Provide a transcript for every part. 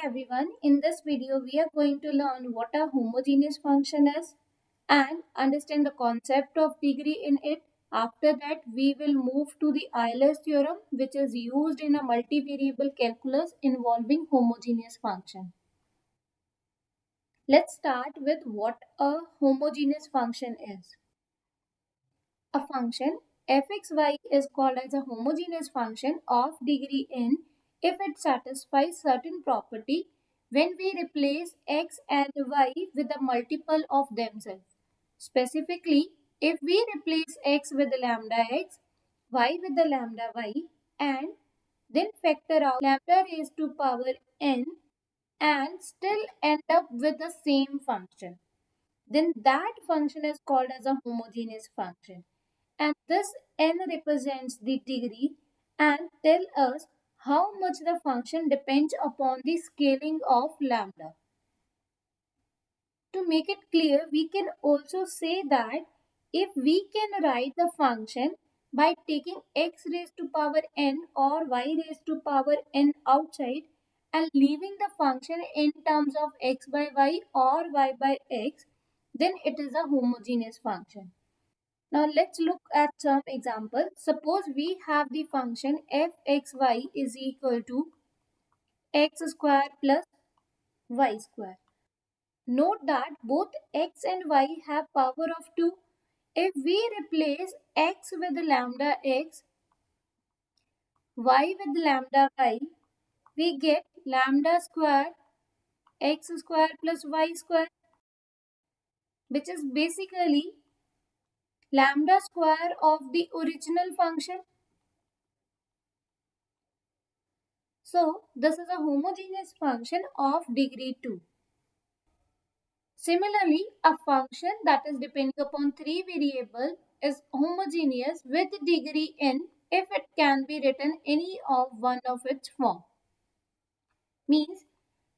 everyone, in this video we are going to learn what a homogeneous function is and understand the concept of degree in it. After that we will move to the Euler's theorem, which is used in a multivariable calculus involving homogeneous function. Let's start with what a homogeneous function is. A function fxy is called as a homogeneous function of degree n if it satisfies certain property when we replace x and y with a multiple of themselves. Specifically, if we replace x with lambda x, y with the lambda y, and then factor out lambda raised to power n and still end up with the same function, then that function is called as a homogeneous function. And this n represents the degree and tell us how much the function depends upon the scaling of lambda. To make it clear, we can also say that if we can write the function by taking x raised to power n or y raised to power n outside and leaving the function in terms of x by y or y by x, then it is a homogeneous function. Now let's look at some examples. Suppose we have the function fxy is equal to x square plus y square. Note that both x and y have power of 2. If we replace x with lambda x, y with lambda y, we get lambda square x square plus y square, which is basically lambda square of the original function. So this is a homogeneous function of degree 2. Similarly, a function that is depending upon 3 variables is homogeneous with degree n if it can be written any of one of its form. Means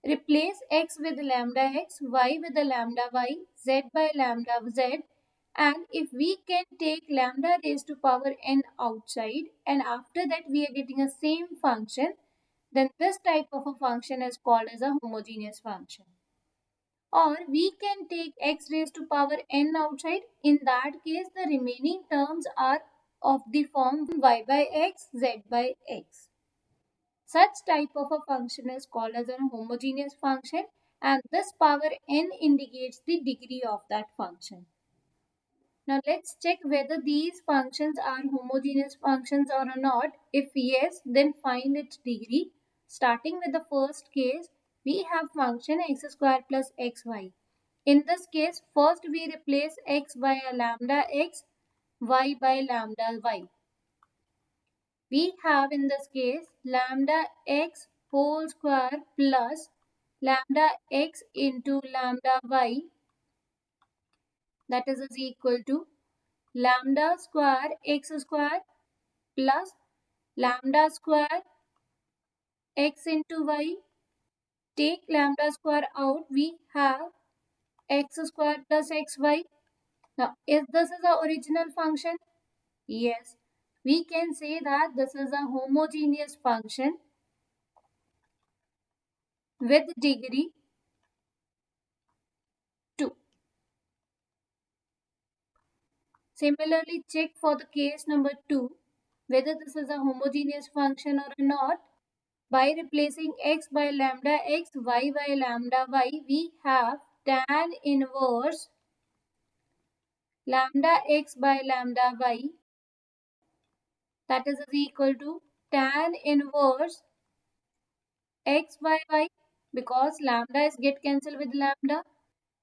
replace x with lambda x, y with the lambda y, z by lambda z, and if we can take lambda raised to power n outside and after that we are getting a same function, then this type of a function is called as a homogeneous function. Or we can take x raised to power n outside. In that case, the remaining terms are of the form y by x, z by x. Such type of a function is called as a homogeneous function, and this power n indicates the degree of that function. Now let's check whether these functions are homogeneous functions or not. If yes, then find its degree. Starting with the first case, we have function x square plus xy. In this case, first we replace x by a lambda x, y by lambda y. We have in this case lambda x whole square plus lambda x into lambda y, that is equal to lambda square x square plus lambda square x into y. Take lambda square out, we have x square plus xy. Now, if this is the original function, yes, we can say that this is a homogeneous function with degree 2. Similarly, check for the case number 2 whether this is a homogeneous function or not. By replacing x by lambda x, y by lambda y, we have tan inverse lambda x by lambda y, that is equal to tan inverse x by y, because lambda is get cancelled with lambda.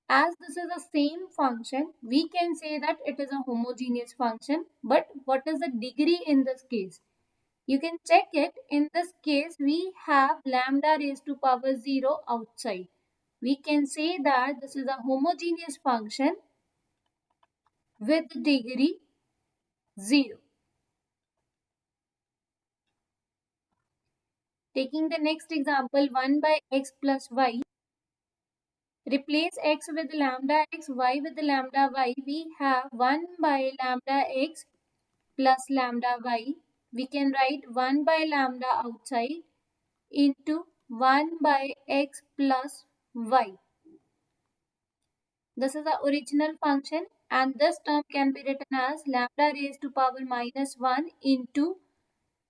As this is the same function, we can say that it is a homogeneous function. But what is the degree in this case? You can check it. In this case, we have lambda raised to power 0 outside. We can say that this is a homogeneous function with degree 0. Taking the next example, 1 by x plus y. Replace x with lambda x, y with lambda y. We have 1 by lambda x plus lambda y. We can write 1 by lambda outside into 1 by x plus y. This is the original function, and this term can be written as lambda raised to power minus 1 into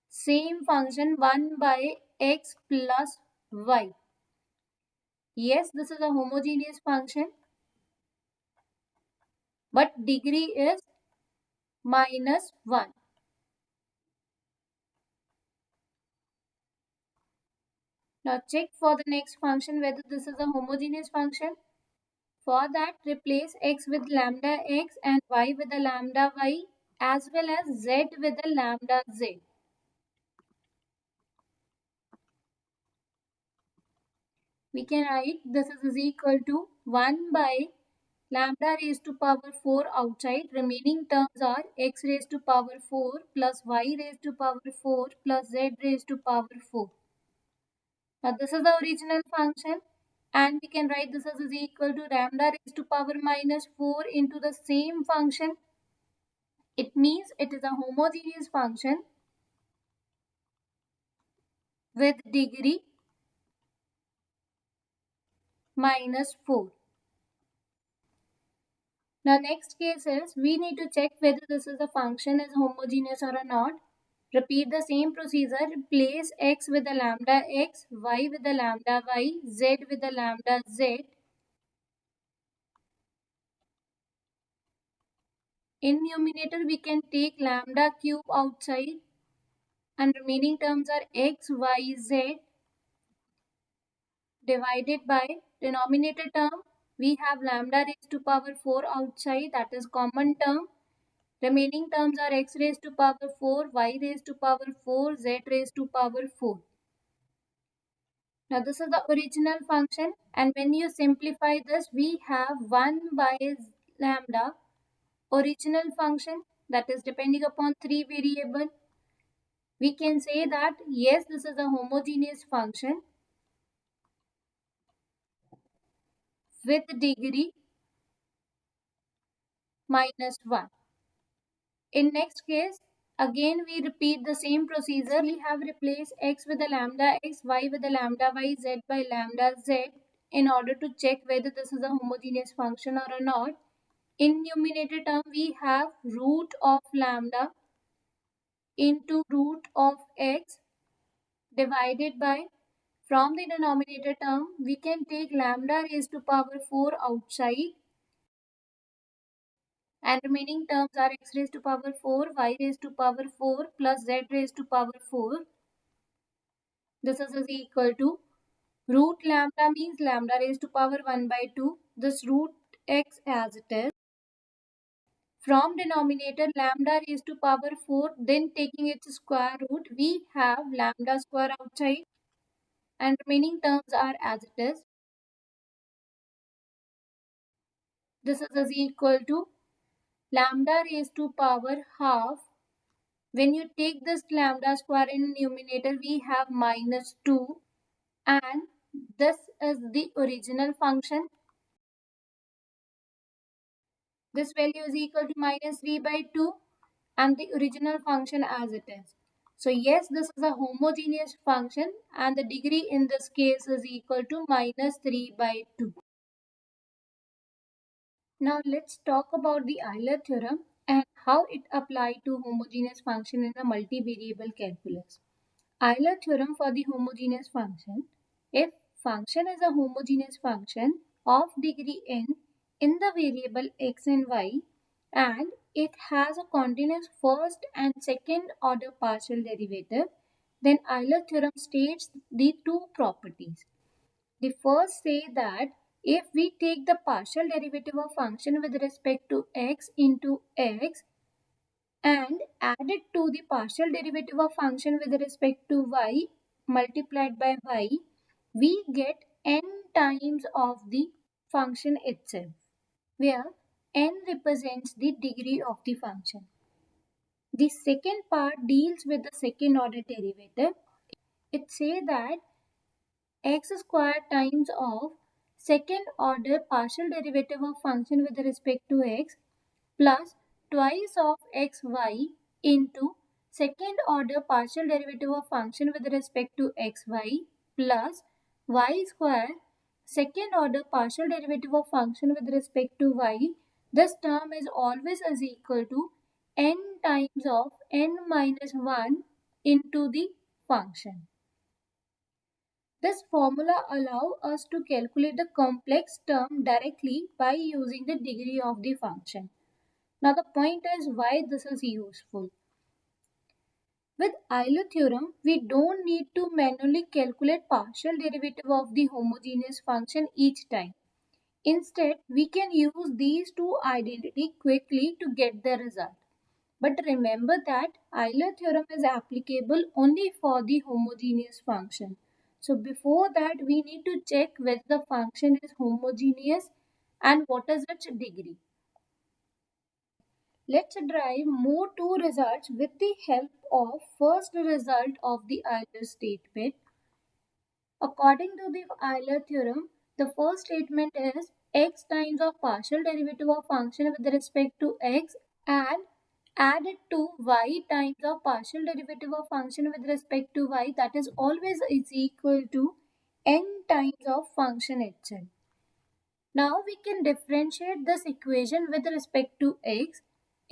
same function 1 by x plus y. Yes, this is a homogeneous function, but degree is minus 1. Now check for the next function whether this is a homogeneous function. For that, replace x with lambda x and y with a lambda y, as well as z with a lambda z. We can write this is equal to 1 by lambda raised to power 4 outside. Remaining terms are x raised to power 4 plus y raised to power 4 plus z raised to power 4. Now this is the original function, and we can write this as is equal to lambda raised to power minus 4 into the same function. It means it is a homogeneous function with degree minus 4. Now next case is we need to check whether this is a function is homogeneous or not. Repeat the same procedure. Replace x with a lambda x, y with a lambda y, z with a lambda z. In numerator we can take lambda cube outside, and remaining terms are x, y, z divided by denominator term. We have lambda raised to power 4 outside, that is common term. Remaining terms are x raised to power 4, y raised to power 4, z raised to power 4. Now this is the original function, and when you simplify this, we have 1 by lambda, original function, that is depending upon 3 variable. We can say that yes, this is a homogeneous function with degree minus 1. In next case, again we repeat the same procedure. We have replaced x with a lambda x, y with a lambda y, z by lambda z in order to check whether this is a homogeneous function or not. In numerator term, we have root of lambda into root of x divided by, from the denominator term, we can take lambda raised to power 4 outside, and remaining terms are x raised to power 4, y raised to power 4 plus z raised to power 4. This is equal to root lambda means lambda raised to power 1 by 2. This root x as it is. From denominator lambda raised to power 4, then taking its square root, we have lambda square outside, and remaining terms are as it is. This is equal to lambda raised to power half. When you take this lambda square in numerator, we have minus 2, and this is the original function. This value is equal to minus 3 by 2, and the original function as it is. So yes, this is a homogeneous function, and the degree in this case is equal to minus 3 by 2. Now let's talk about the Euler theorem and how it applies to homogeneous function in the multivariable calculus. Euler theorem for the homogeneous function. If function is a homogeneous function of degree n in the variable x and y, and it has a continuous first and second order partial derivative, then Euler theorem states the two properties. The first say that if we take the partial derivative of function with respect to x into x and add it to the partial derivative of function with respect to y multiplied by y, we get n times of the function itself, where n represents the degree of the function. The second part deals with the second order derivative. It says that x squared times of second order partial derivative of function with respect to x plus twice of xy into second order partial derivative of function with respect to xy plus y square, second order partial derivative of function with respect to y, this term is always is equal to n times of n minus 1 into the function. This formula allows us to calculate the complex term directly by using the degree of the function. Now the point is why this is useful. With Euler theorem, we don't need to manually calculate partial derivative of the homogeneous function each time. Instead, we can use these two identity quickly to get the result. But remember that Euler theorem is applicable only for the homogeneous function. So before that, we need to check whether the function is homogeneous and what is its degree. Let's derive more two results with the help of first result of the Euler statement. According to the Euler theorem, the first statement is x times of partial derivative of function with respect to x and add it to y times of partial derivative of function with respect to y, that is always is equal to n times of function itself. Now we can differentiate this equation with respect to x.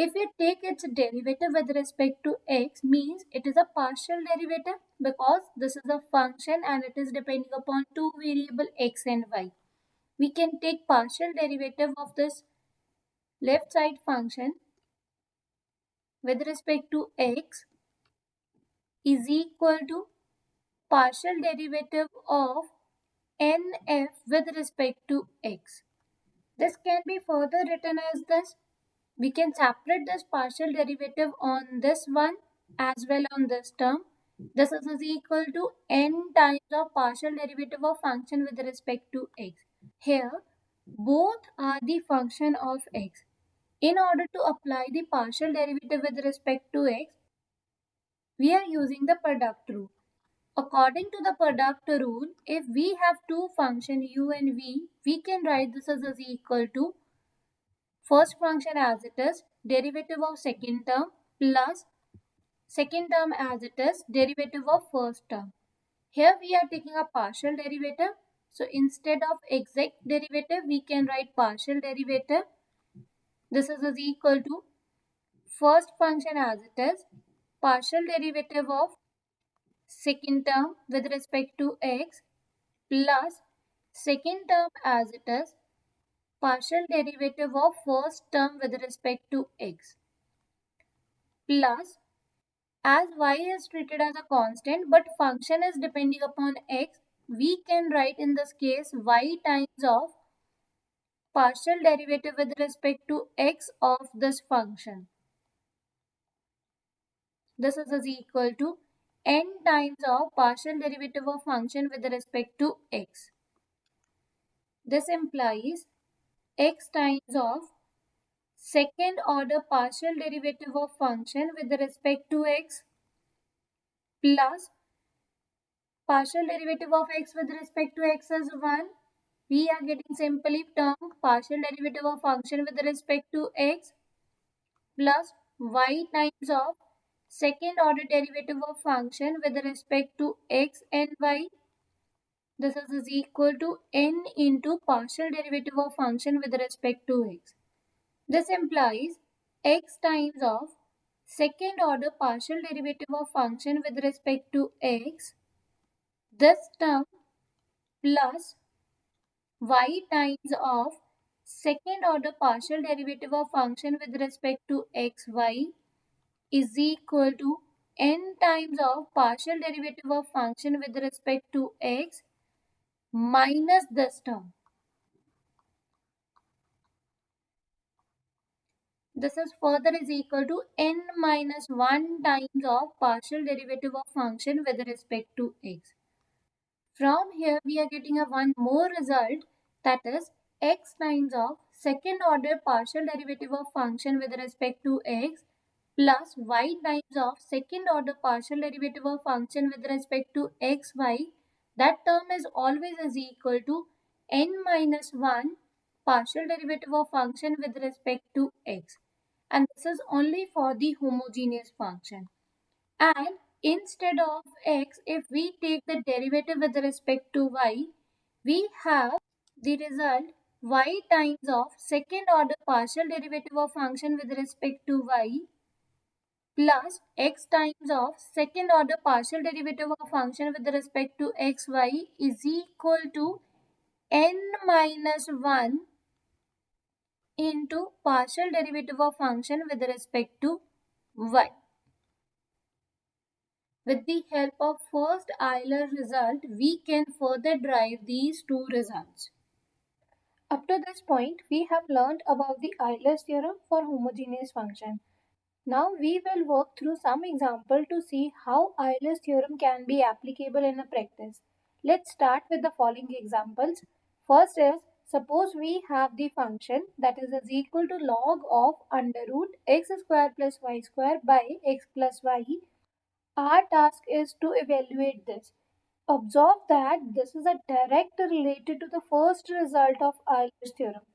If we take its derivative with respect to x, means it is a partial derivative because this is a function and it is depending upon two variables x and y. We can take partial derivative of this left side function with respect to x is equal to partial derivative of nf with respect to x. This can be further written as this. We can separate this partial derivative on this one as well on this term. This is equal to n times of partial derivative of function with respect to x. Here, both are the function of x. In order to apply the partial derivative with respect to x, we are using the product rule. According to the product rule, if we have two functions u and v, we can write this as equal to first function as it is, derivative of second term plus second term as it is, derivative of first term. Here we are taking a partial derivative. So instead of exact derivative, we can write partial derivative. This is equal to first function as it is, partial derivative of second term with respect to x plus second term as it is, partial derivative of first term with respect to x plus, as y is treated as a constant but function is depending upon x, we can write in this case y times of partial derivative with respect to x of this function. This is equal to n times of partial derivative of function with respect to x. This implies x times of second order partial derivative of function with respect to x plus partial derivative of x with respect to x is 1. We are getting simply term partial derivative of function with respect to x plus y times of second order derivative of function with respect to x and y. This is equal to n into partial derivative of function with respect to x. This implies x times of second order partial derivative of function with respect to x, this term plus y times of second order partial derivative of function with respect to xy is equal to n times of partial derivative of function with respect to x minus this term. This is further is equal to n minus 1 times of partial derivative of function with respect to x. From here we are getting a one more result, that is x times of second order partial derivative of function with respect to x plus y times of second order partial derivative of function with respect to xy. That term is always is equal to n minus 1 partial derivative of function with respect to x. And this is only for the homogeneous function. And Instead of x, if we take the derivative with respect to y, we have the result y times of second order partial derivative of function with respect to y plus x times of second order partial derivative of function with respect to xy is equal to n minus 1 into partial derivative of function with respect to y. With the help of first Euler result, we can further derive these two results. Up to this point, we have learned about the Euler's theorem for homogeneous function. Now we will work through some example to see how Euler's theorem can be applicable in a practice. Let's start with the following examples. First is, suppose we have the function that is equal to log of under root x square plus y square by x plus y. Our task is to evaluate this. Observe that this is a direct related to the first result of Euler's theorem.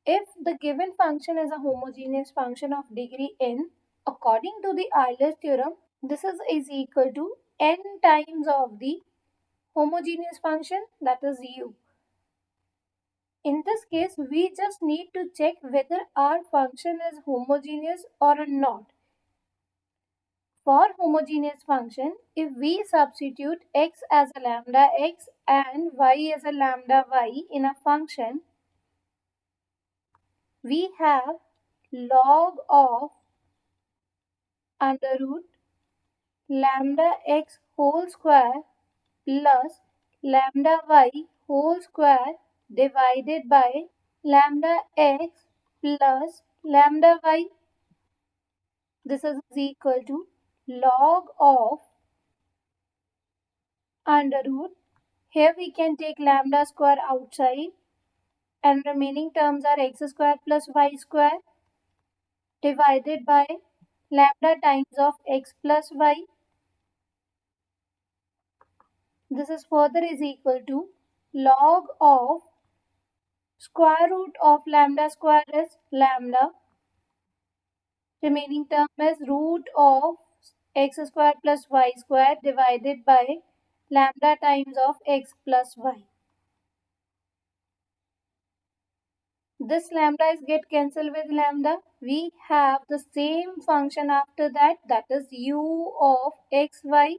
If the given function is a homogeneous function of degree n, according to the Euler's theorem, this is equal to n times of the homogeneous function, that is u. In this case, we just need to check whether our function is homogeneous or not. For homogeneous function, if we substitute x as a lambda x and y as a lambda y in a function, we have log of under root lambda x whole square plus lambda y whole square divided by lambda x plus lambda y. This is equal to log of under root. Here we can take lambda square outside and remaining terms are x square plus y square divided by lambda times of x plus y. This is further is equal to log of square root of lambda square is lambda. Remaining term is root of x square plus y square divided by lambda times of x plus y. This lambda is get cancelled with lambda. We have the same function after that, that is u of xy.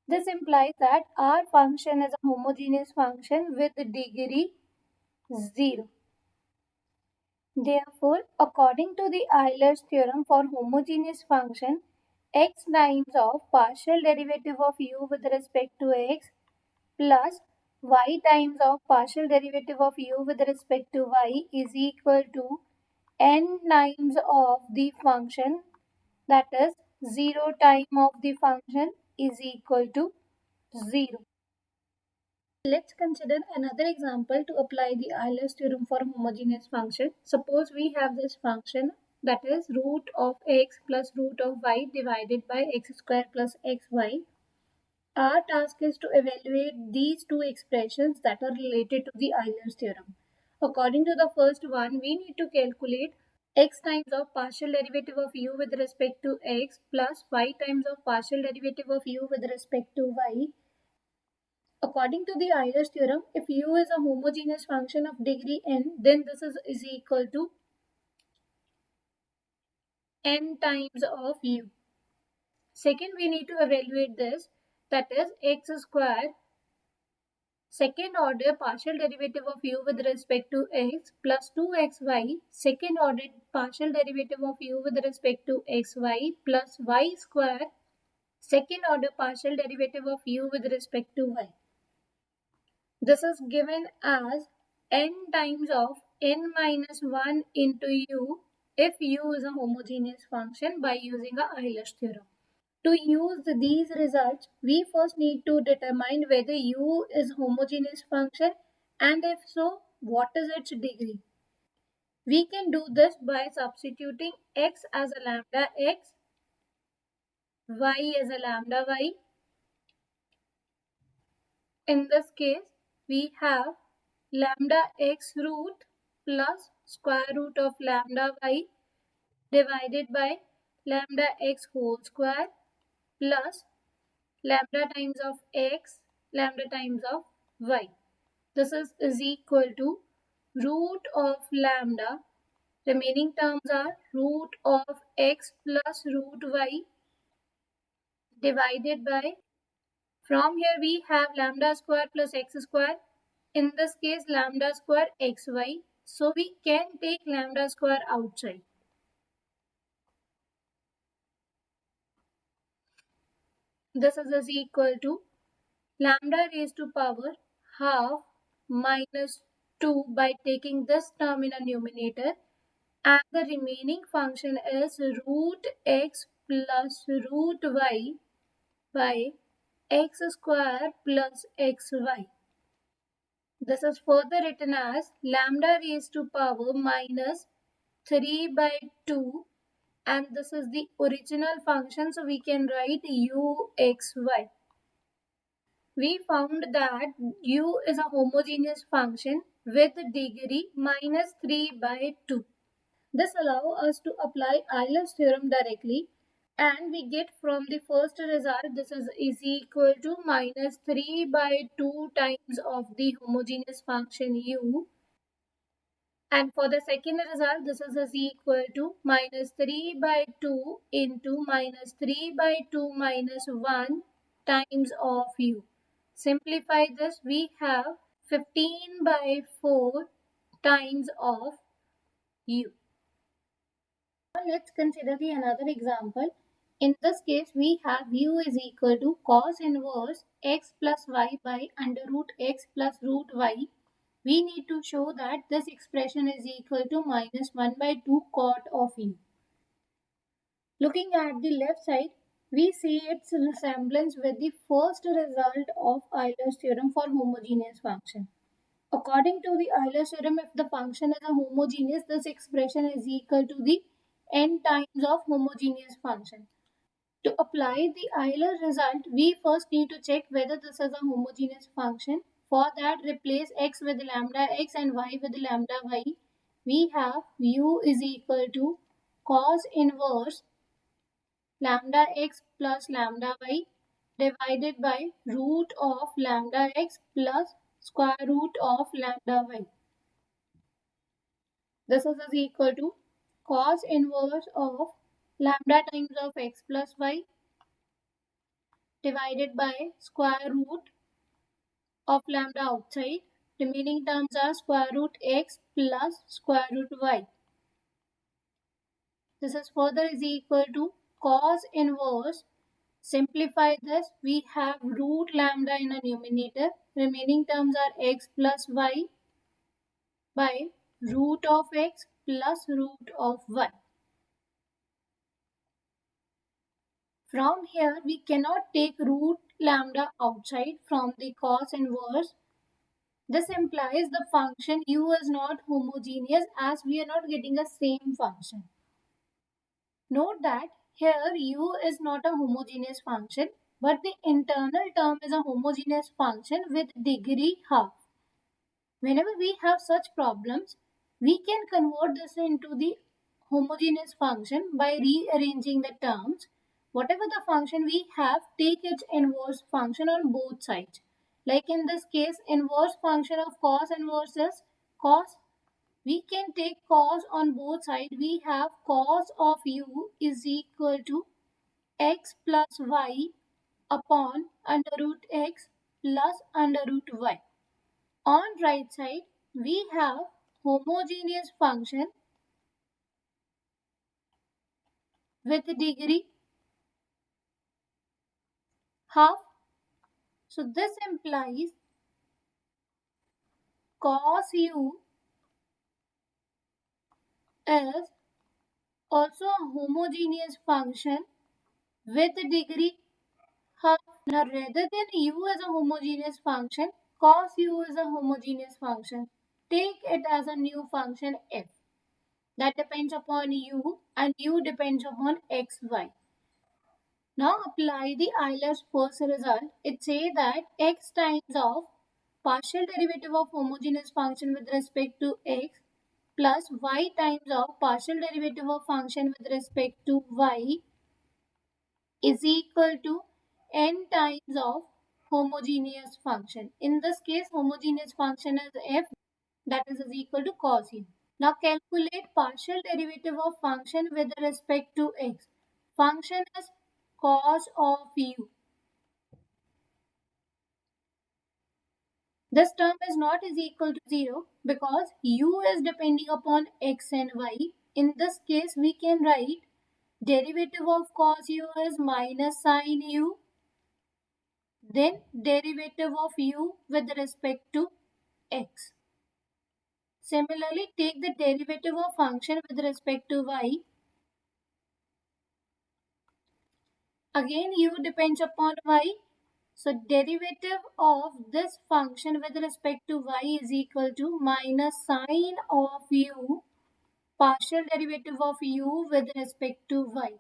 This implies that our function is a homogeneous function with degree 0. Therefore, according to the Euler's theorem for homogeneous function, x times of partial derivative of u with respect to x plus y times of partial derivative of u with respect to y is equal to n times of the function, that is 0 time of the function is equal to 0. Let's consider another example to apply the Euler's theorem for homogeneous function. Suppose we have this function that is root of x plus root of y divided by x square plus xy. Our task is to evaluate these two expressions that are related to the Euler's theorem. According to the first one, we need to calculate x times of partial derivative of u with respect to x plus y times of partial derivative of u with respect to y. According to the Euler's theorem, if u is a homogeneous function of degree n, then this is equal to n times of u. Second, we need to evaluate this, that is x square second order partial derivative of u with respect to x plus 2xy second order partial derivative of u with respect to xy plus y square second order partial derivative of u with respect to y. This is given as n times of n minus 1 into u if u is a homogeneous function by using a Euler's theorem. To use these results, we first need to determine whether u is homogeneous function and if so, what is its degree. We can do this by substituting x as a lambda x, y as a lambda y. In this case, we have lambda x root plus square root of lambda y divided by lambda x whole square plus lambda times of x lambda times of y. This is equal to root of lambda. Remaining terms are root of x plus root y divided by, from here we have lambda square plus x square. In this case lambda square xy. So we can take lambda square outside. This is equal to lambda raised to power half minus 2 by taking this term in a numerator, and the remaining function is root x plus root y by x square plus xy. This is further written as lambda raised to power minus 3 by 2, and this is the original function, so we can write uxy. We found that u is a homogeneous function with degree minus 3 by 2. This allows us to apply Euler's theorem directly, and we get from the first result this is equal to minus 3 by 2 times of the homogeneous function u, and for the second result this is equal to minus 3 by 2 into minus 3 by 2 minus 1 times of u. Simplify this, we have 15 by 4 times of u. Now let's consider the another example. In this case, we have u is equal to cos inverse x plus y by under root x plus root y. We need to show that this expression is equal to minus 1 by 2 cot of u. Looking at the left side, we see its resemblance with the first result of Euler's theorem for homogeneous function. According to the Euler's theorem, if the function is a homogeneous, this expression is equal to the n times of homogeneous function. To apply the Euler result, we first need to check whether this is a homogeneous function. For that, replace x with lambda x and y with lambda y. We have u is equal to cos inverse lambda x plus lambda y divided by root of lambda x plus square root of lambda y. This is equal to cos inverse of lambda times of x plus y divided by square root of lambda outside. Remaining terms are square root x plus square root y. This is further is equal to cos inverse. Simplify this, we have root lambda in a numerator. Remaining terms are x plus y by root of x plus root of y. From here, we cannot take root lambda outside from the cos inverse. This implies the function u is not homogeneous as we are not getting a same function. Note that here u is not a homogeneous function, but the internal term is a homogeneous function with degree half. Whenever we have such problems, we can convert this into the homogeneous function by rearranging the terms. Whatever the function we have, take its inverse function on both sides. Like in this case, inverse function of cos inverse is cos. We can take cos on both sides. We have cos of u is equal to x plus y upon under root x plus under root y. On right side, we have homogeneous function with degree half. So this implies cos u is also a homogeneous function with degree half. Now rather than u as a homogeneous function, cos u is a homogeneous function. Take it as a new function f that depends upon u and u depends upon xy. Now apply the Euler's first result. It says that x times of partial derivative of homogeneous function with respect to x plus y times of partial derivative of function with respect to y is equal to n times of homogeneous function. In this case, homogeneous function is f, that is equal to cos u. Now calculate partial derivative of function with respect to x. Function is cos of u. This term is not is equal to 0 because u is depending upon x and y. In this case, we can write derivative of cos u is minus sin u, then derivative of u with respect to x. Similarly, take the derivative of function with respect to y. Again, u depends upon y. So derivative of this function with respect to y is equal to minus sine of u, partial derivative of u with respect to y.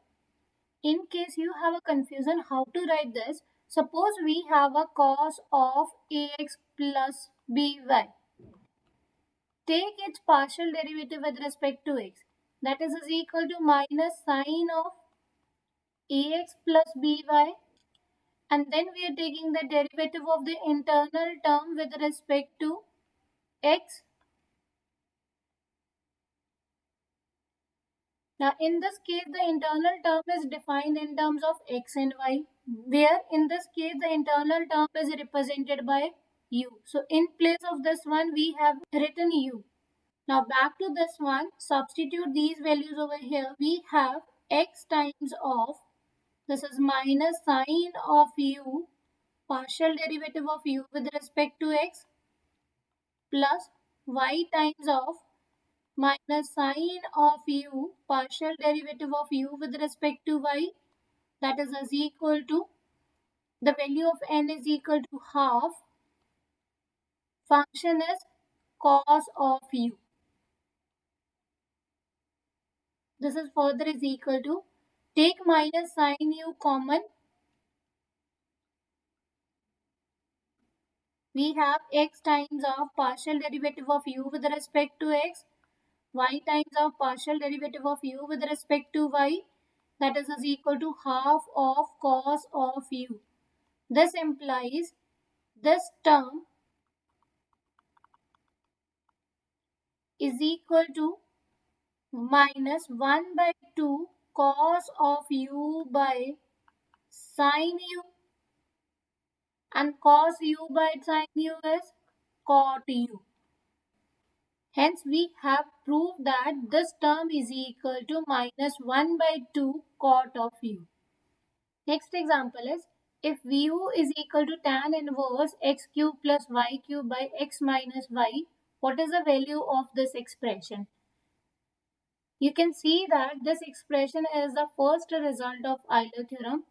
In case you have a confusion how to write this, suppose we have a cos of ax plus by. Take its partial derivative with respect to x. That is equal to minus sine of ax plus by. And then we are taking the derivative of the internal term with respect to x. Now in this case the internal term is defined in terms of x and y, where in this case the internal term is represented by u. So in place of this one we have written u. Now back to this one, substitute these values over here. We have x times of, this is minus sine of u, partial derivative of u with respect to x, plus y times of minus sine of u, partial derivative of u with respect to y, that is as equal to, the value of n is equal to half, function is cos of u. This is further is equal to, take minus sine u common, we have x times of partial derivative of u with respect to x, y times of partial derivative of u with respect to y, that is equal to half of cos of u. This implies this term is equal to minus 1 by 2 cos of u by sin u, and cos u by sin u is cot u. Hence, we have proved that this term is equal to minus 1 by 2 cot of u. Next example is, if u is equal to tan inverse x cube plus y cube by x minus y, what is the value of this expression? You can see that this expression is the first result of Euler theorem,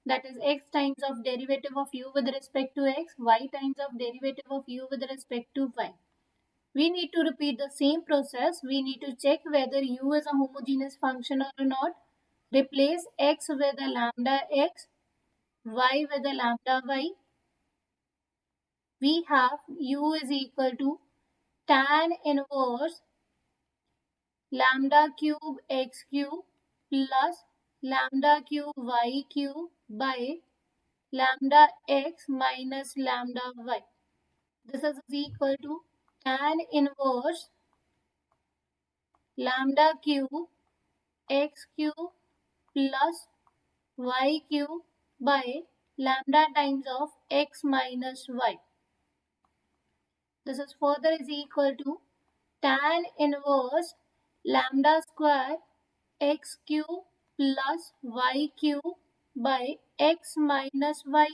that is x times of derivative of u with respect to x, y times of derivative of u with respect to y. We need to repeat the same process. We need to check whether u is a homogeneous function or not. Replace x with a lambda x, y with a lambda y. We have u is equal to tan inverse lambda cube x cube plus lambda cube y cube by lambda x minus lambda y. This is equal to tan inverse lambda cube x cube plus y cube by lambda times of x minus y. This is further is equal to tan inverse lambda square x cube plus y cube by x minus y.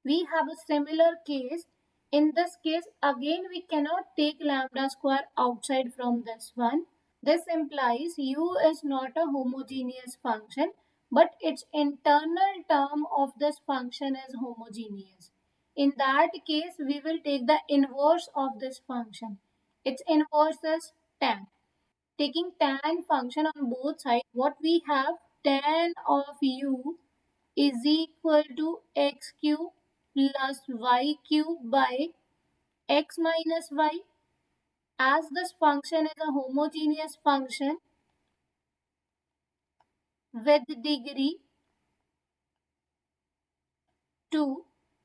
We have a similar case. In this case, again we cannot take lambda square outside from this one. This implies u is not a homogeneous function, but its internal term of this function is homogeneous. In that case, we will take the inverse of this function. Its inverse is tan. Taking tan function on both sides, what we have, tan of u is equal to x cube plus y cube by x minus y, As this function is a homogeneous function with degree 2,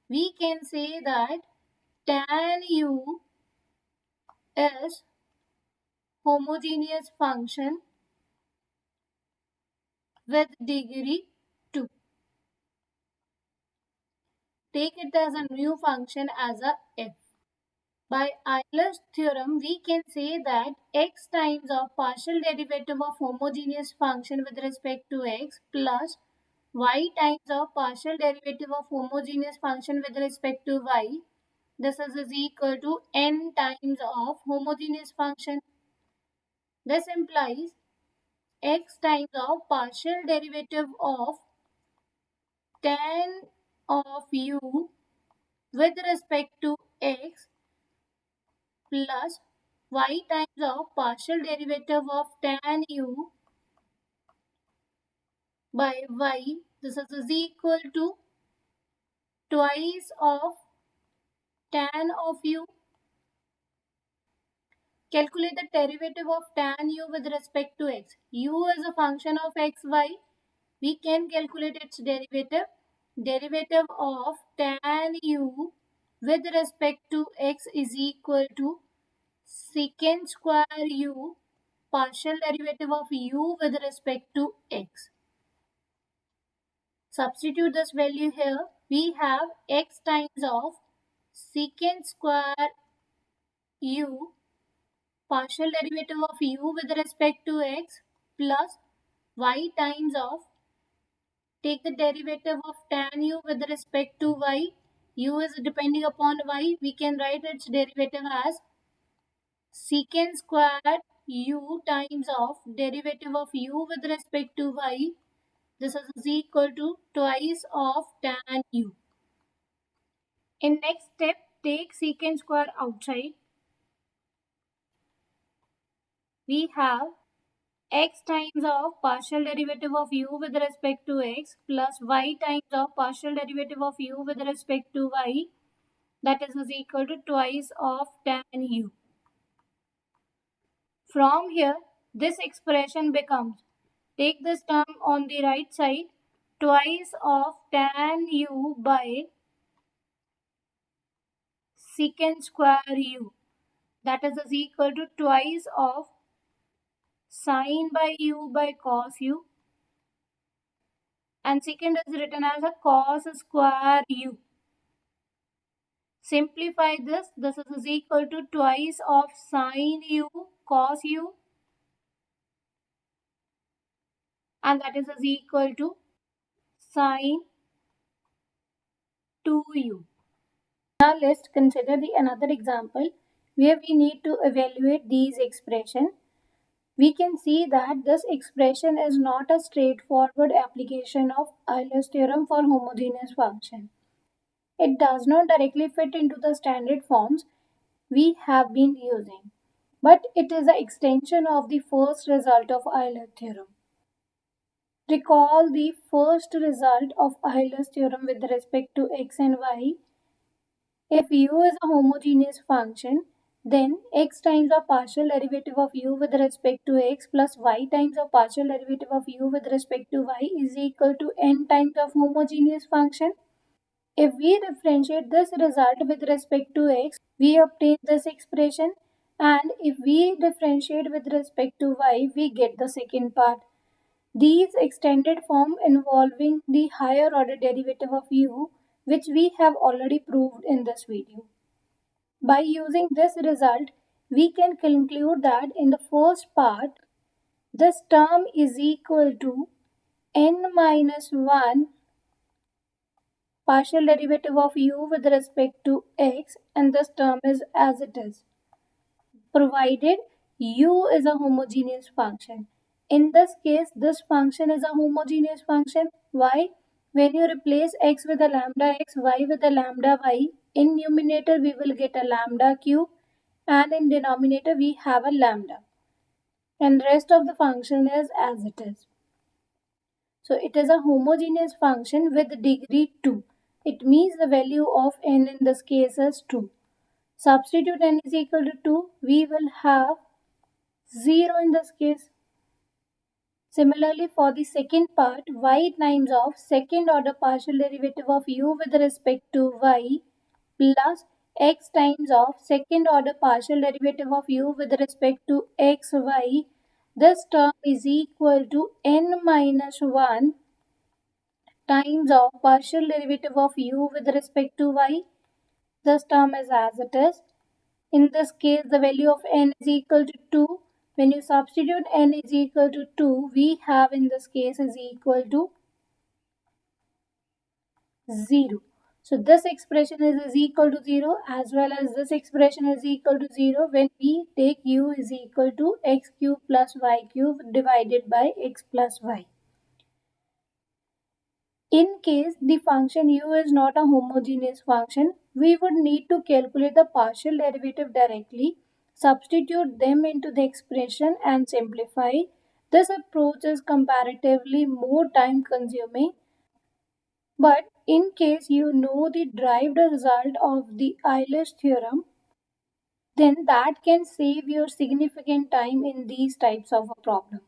we can say that tan u is homogeneous function with degree 2. Take it as a new function as a f. By Euler's theorem, we can say that x times of partial derivative of homogeneous function with respect to x plus y times of partial derivative of homogeneous function with respect to y. This is equal to n times of homogeneous function. This implies x times of partial derivative of tan of u with respect to x plus y times of partial derivative of tan u by y. This is equal to twice of tan of u. Calculate the derivative of tan u with respect to x. U is a function of x, y. We can calculate its derivative. Derivative of tan u with respect to x is equal to secant square u partial derivative of u with respect to x. Substitute this value here. We have x times of secant square u partial derivative of u with respect to x plus y times of, take the derivative of tan u with respect to y. U is depending upon y. We can write its derivative as secant square u times of derivative of u with respect to y. This is equal to twice of tan u. In next step, take secant square outside. We have x times of partial derivative of u with respect to x plus y times of partial derivative of u with respect to y, that is equal to twice of tan u. From here, this expression becomes, take this term on the right side, twice of tan u by secant square u, that is equal to twice of sin by u by cos u, and secant is written as a cos square u. Simplify this. This is equal to twice of sin u cos u, and that is equal to sin 2u. Now let's consider the another example where we need to evaluate these expressions. We can see that this expression is not a straightforward application of Euler's theorem for homogeneous function. It does not directly fit into the standard forms we have been using, but it is an extension of the first result of Euler's theorem. Recall the first result of Euler's theorem with respect to x and y. If u is a homogeneous function, then x times the partial derivative of u with respect to x plus y times the partial derivative of u with respect to y is equal to n times of homogeneous function. If we differentiate this result with respect to x, we obtain this expression, and if we differentiate with respect to y, we get the second part. These extended form involving the higher order derivative of u, which we have already proved in this video. By using this result, we can conclude that in the first part, this term is equal to n minus 1 partial derivative of u with respect to x, and this term is as it is, provided u is a homogeneous function. In this case, this function is a homogeneous function. Why? When you replace x with a lambda x, y with a lambda y, in numerator we will get a lambda cube, and in denominator we have a lambda, and rest of the function is as it is. So it is a homogeneous function with degree 2. It means the value of n in this case is 2. Substitute n is equal to 2, we will have 0 in this case. Similarly, for the second part, y times of second order partial derivative of u with respect to y plus x times of second order partial derivative of u with respect to xy. This term is equal to n minus 1 times of partial derivative of u with respect to y. This term is as it is. In this case, the value of n is equal to 2. When you substitute n is equal to 2, we have in this case is equal to 0. So this expression is equal to 0 as well as this expression is equal to 0 when we take u is equal to x cube plus y cube divided by x plus y. In case the function u is not a homogeneous function, we would need to calculate the partial derivative directly, substitute them into the expression and simplify. This approach is comparatively more time consuming, but in case you know the derived result of the Euler's theorem, then that can save your significant time in these types of a problem.